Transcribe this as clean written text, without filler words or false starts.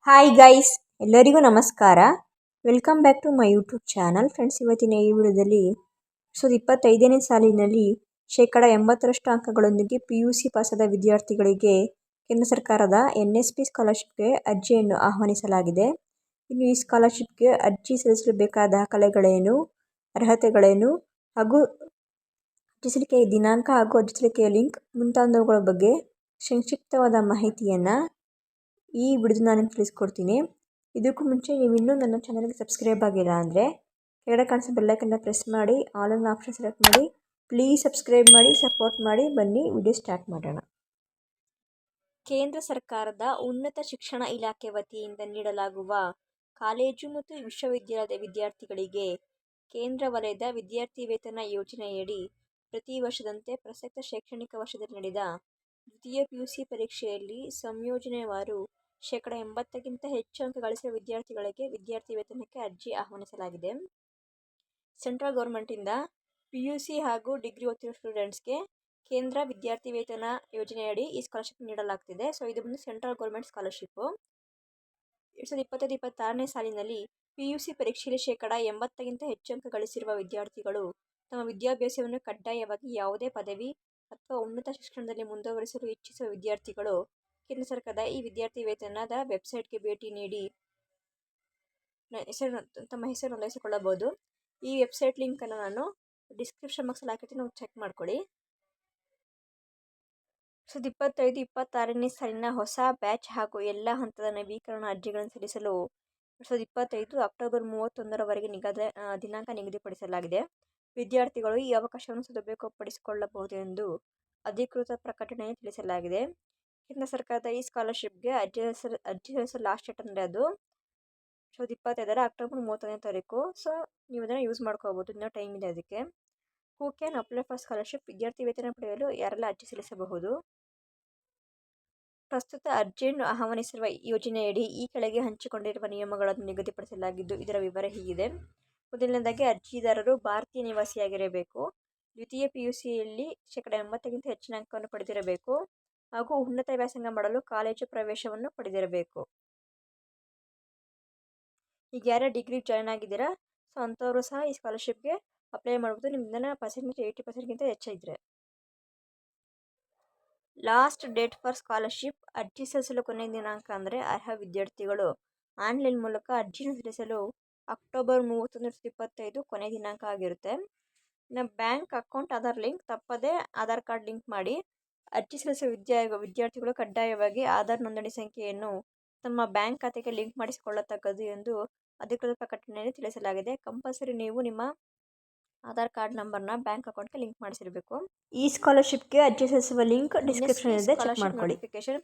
Hi guys, ಎಲ್ಲರಿಗೂ ನಮಸ್ಕಾರ. Welcome back to my YouTube channel. Friends, ಇವತ್ತಿನ ಈ ವಿಡಿಯೋದಲ್ಲಿ 2025ನೇ ಸಾಲಿನಲ್ಲಿ 80% ಅಂಕಗಳೊಂದಿಗೆ PUC ಪಾಸಾದ ವಿದ್ಯಾರ್ಥಿಗಳಿಗೆ ಕೇಂದ್ರ ಸರ್ಕಾರದ NSP ಸ್ಕಾಲರ್ಶಿಪ್ಗೆ ಅರ್ಜಿಯನ್ನು ಆಹ್ವಾನಿಸಲಾಗಿದೆ. ಇನ್ನು ಈ ಸ್ಕಾಲರ್ಶಿಪ್ಗೆ ಅರ್ಜಿ ಸಲ್ಲಿಸಲು ಬೇಕಾದ ದಾಖಲೆಗಳೇನು, ಅರ್ಹತೆಗಳೇನು ಹಾಗೂ ಅರ್ಜಿ ಸಲ್ಲಿಕೆಯ ದಿನಾಂಕ ಹಾಗೂ ಅರ್ಜಿ ಸಲ್ಲಿಕೆಯ ಲಿಂಕ್ ಮುಂತಾದವುಗಳ ಬಗ್ಗೆ ಸಂಕ್ಷಿಪ್ತವಾದ ಮಾಹಿತಿಯನ್ನು ಈ ವಿಡಿಯೋದ ನಾನು ತಿಳಿಸ್ಕೊಡ್ತೀನಿ. ಇದಕ್ಕೂ ಮುಂಚೆ ನೀವು ಇನ್ನೂ ನನ್ನ ಚಾನಲ್ಗೆ ಸಬ್ಸ್ಕ್ರೈಬ್ ಆಗಿಲ್ಲ ಅಂದರೆ ಕೆಳಗಡೆ ಕಾಣಿಸೋ ಬೆಲ್ಲೈಕನ್ನ ಪ್ರೆಸ್ ಮಾಡಿ ಆಲ್ ಅನ್ನೋ ಆಪ್ಷನ್ ಸೆಲೆಕ್ಟ್ ಮಾಡಿ. ಪ್ಲೀಸ್ ಸಬ್ಸ್ಕ್ರೈಬ್ ಮಾಡಿ, ಸಪೋರ್ಟ್ ಮಾಡಿ. ಬನ್ನಿ ವಿಡಿಯೋ ಸ್ಟಾರ್ಟ್ ಮಾಡೋಣ. ಕೇಂದ್ರ ಸರ್ಕಾರದ ಉನ್ನತ ಶಿಕ್ಷಣ ಇಲಾಖೆ ವತಿಯಿಂದ ನೀಡಲಾಗುವ ಕಾಲೇಜು ಮತ್ತು ವಿಶ್ವವಿದ್ಯಾಲಯದ ವಿದ್ಯಾರ್ಥಿಗಳಿಗೆ ಕೇಂದ್ರ ವಲಯದ ವಿದ್ಯಾರ್ಥಿ ವೇತನ ಯೋಜನೆಯಡಿ ಪ್ರತಿ ವರ್ಷದಂತೆ ಪ್ರಸಕ್ತ ಶೈಕ್ಷಣಿಕ ವರ್ಷದಲ್ಲಿ ನಡೆದ ದ್ವಿತೀಯ PUC ಪರೀಕ್ಷೆಯಲ್ಲಿ ಸಂಯೋಜನೆವಾರು 80%ಗಿಂತ ಹೆಚ್ಚು ಅಂಕ ಗಳಿಸಿದ ವಿದ್ಯಾರ್ಥಿಗಳಿಗೆ ವಿದ್ಯಾರ್ಥಿ ವೇತನಕ್ಕೆ ಅರ್ಜಿ ಆಹ್ವಾನಿಸಲಾಗಿದೆ. ಸೆಂಟ್ರಲ್ ಗೌರ್ಮೆಂಟಿಂದ PUC ಹಾಗೂ ಡಿಗ್ರಿ ಓದ್ತಿರೋ ಸ್ಟೂಡೆಂಟ್ಸ್ಗೆ ಕೇಂದ್ರ ವಿದ್ಯಾರ್ಥಿ ವೇತನ ಯೋಜನೆಯಡಿ ಈ ಸ್ಕಾಲರ್ಶಿಪ್ ನೀಡಲಾಗ್ತಿದೆ. ಸೊ ಇದು ಬಂದು ಸೆಂಟ್ರಲ್ ಗೌರ್ಮೆಂಟ್ ಸ್ಕಾಲರ್ಶಿಪ್ಪು. 2025-26ನೇ ಸಾಲಿನಲ್ಲಿ PUC ಪರೀಕ್ಷೆಯಲ್ಲಿ 80%ಗಿಂತ ಹೆಚ್ಚು ಅಂಕ ಗಳಿಸಿರುವ ವಿದ್ಯಾರ್ಥಿಗಳು ತಮ್ಮ ವಿದ್ಯಾಭ್ಯಾಸವನ್ನು ಕಡ್ಡಾಯವಾಗಿ ಯಾವುದೇ ಪದವಿ ಅಥವಾ ಉನ್ನತ ಶಿಕ್ಷಣದಲ್ಲಿ ಮುಂದುವರಿಸಲು ಇಚ್ಛಿಸುವ ವಿದ್ಯಾರ್ಥಿಗಳು ಕೇಂದ್ರ ಸರ್ಕಾರದ ಈ ವಿದ್ಯಾರ್ಥಿ ವೇತನದ ವೆಬ್ಸೈಟ್ಗೆ ಭೇಟಿ ನೀಡಿ ತಮ್ಮ ಹೆಸರು ನೋಂದಾಯಿಸಿಕೊಳ್ಳಬಹುದು. ಈ ವೆಬ್ಸೈಟ್ ಲಿಂಕನ್ನು ನಾನು ಡಿಸ್ಕ್ರಿಪ್ಷನ್ ಬಾಕ್ಸಲ್ಲಿ ಹಾಕಿರ್ತೀನಿ, ನಾವು ಚೆಕ್ ಮಾಡ್ಕೊಳ್ಳಿ. 2025-26ನೇ ಸಾಲಿನ ಹೊಸ ಬ್ಯಾಚ್ ಹಾಗೂ ಎಲ್ಲ ಹಂತದ ನವೀಕರಣ ಅರ್ಜಿಗಳನ್ನು ಸಲ್ಲಿಸಲು 2025 ಅಕ್ಟೋಬರ್ 31ರವರೆಗೆ ದಿನಾಂಕ ನಿಗದಿಪಡಿಸಲಾಗಿದೆ. ವಿದ್ಯಾರ್ಥಿಗಳು ಈ ಅವಕಾಶವನ್ನು ಸದುಪಯೋಗಪಡಿಸಿಕೊಳ್ಳಬಹುದು ಎಂದು ಅಧಿಕೃತ ಪ್ರಕಟಣೆಯಲ್ಲಿ ತಿಳಿಸಲಾಗಿದೆ. ಕೇಂದ್ರ ಸರ್ಕಾರದ ಈ ಸ್ಕಾಲರ್ಶಿಪ್ಗೆ ಅರ್ಜಿ ಸಲ್ಲಿಸಲು ಲಾಸ್ಟ್ ಡೇಟ್ ಅಂದರೆ ಅದು 2025 ಅಕ್ಟೋಬರ್ 31ನೇ ತಾರೀಕು. ಸೊ ನೀವು ಅದನ್ನು ಯೂಸ್ ಮಾಡ್ಕೋಬೋದು, ಇನ್ನೂ ಟೈಮ್ ಇದೆ ಅದಕ್ಕೆ. Who can apply for scholarship? ವಿದ್ಯಾರ್ಥಿ ವೇತನ ಪಡೆಯಲು ಯಾರೆಲ್ಲ ಅರ್ಜಿ ಸಲ್ಲಿಸಬಹುದು? ಪ್ರಸ್ತುತ ಅರ್ಜಿಯನ್ನು ಆಹ್ವಾನಿಸಿರುವ ಯೋಜನೆಯಡಿ ಈ ಕೆಳಗೆ ಹಂಚಿಕೊಂಡಿರುವ ನಿಯಮಗಳನ್ನು ನಿಗದಿಪಡಿಸಲಾಗಿದ್ದು, ಇದರ ವಿವರ ಹೀಗಿದೆ. ಮೊದಲನೇದಾಗಿ, ಅರ್ಜಿದಾರರು ಭಾರತೀಯ ನಿವಾಸಿಯಾಗಿರಬೇಕು. ದ್ವಿತೀಯ PUCಯಲ್ಲಿ 80%ಗಿಂತ ಹೆಚ್ಚಿನ ಅಂಕವನ್ನು ಪಡೆದಿರಬೇಕು ಹಾಗೂ ಉನ್ನತ ವ್ಯಾಸಂಗ ಮಾಡಲು ಕಾಲೇಜು ಪ್ರವೇಶವನ್ನು ಪಡೆದಿರಬೇಕು. ಈಗ ಯಾರೇ ಡಿಗ್ರಿ ಜಾಯ್ನ್ ಆಗಿದ್ದೀರಾ, ಸೊ ಅಂಥವರು ಸಹ ಈ ಸ್ಕಾಲರ್ಶಿಪ್ಗೆ ಅಪ್ಲೈ ಮಾಡ್ಬೋದು. ನಿಮ್ದನ್ನ ಪರ್ಸೆಂಟೇಜ್ 80%ಗಿಂತ ಹೆಚ್ಚಿದ್ರೆ. Last date for scholarship. ಅರ್ಜಿ ಸಲ್ಲಿಸಲು ಕೊನೆಯ ದಿನಾಂಕ ಅಂದರೆ ಅರ್ಹ ವಿದ್ಯಾರ್ಥಿಗಳು ಆನ್ಲೈನ್ ಮೂಲಕ ಅರ್ಜಿಯನ್ನು ಸಲ್ಲಿಸಲು ಅಕ್ಟೋಬರ್ 31, 2025 ಕೊನೆಯ ದಿನಾಂಕ ಆಗಿರುತ್ತೆ. ಇನ್ನು ಬ್ಯಾಂಕ್ ಅಕೌಂಟ್ ಆಧಾರ್ ಲಿಂಕ್ ತಪ್ಪದೆ ಆಧಾರ್ ಕಾರ್ಡ್ ಲಿಂಕ್ ಮಾಡಿ. ಅರ್ಜಿ ಸಲ್ಲಿಸುವ ವಿದ್ಯಾರ್ಥಿಗಳು ಕಡ್ಡಾಯವಾಗಿ ಆಧಾರ್ ನೋಂದಣಿ ಸಂಖ್ಯೆಯನ್ನು ತಮ್ಮ ಬ್ಯಾಂಕ್ ಖಾತೆಗೆ ಲಿಂಕ್ ಮಾಡಿಸಿಕೊಳ್ಳತಕ್ಕದ್ದು ಎಂದು ಅಧಿಕೃತ ಪ್ರಕಟಣೆಯಲ್ಲಿ ತಿಳಿಸಲಾಗಿದೆ. ಕಂಪಲ್ಸರಿ ನೀವು ನಿಮ್ಮ ಆಧಾರ್ ಕಾರ್ಡ್ ನಂಬರ್ನ ಬ್ಯಾಂಕ್ ಅಕೌಂಟ್ಗೆ ಲಿಂಕ್ ಮಾಡಿಸಿರಬೇಕು. ಈ ಸ್ಕಾಲರ್ಶಿಪ್ಗೆ ಅರ್ಜಿ ಸಲ್ಲಿಸುವ ಲಿಂಕ್ ಡಿಸ್ಕ್ರಿಪ್ಷನ್ ಇದೆ, ಚೆಕ್ ಮಾಡ್ಕೊಳ್ಳಿ. ನೋಟಿಫಿಕೇಶನ್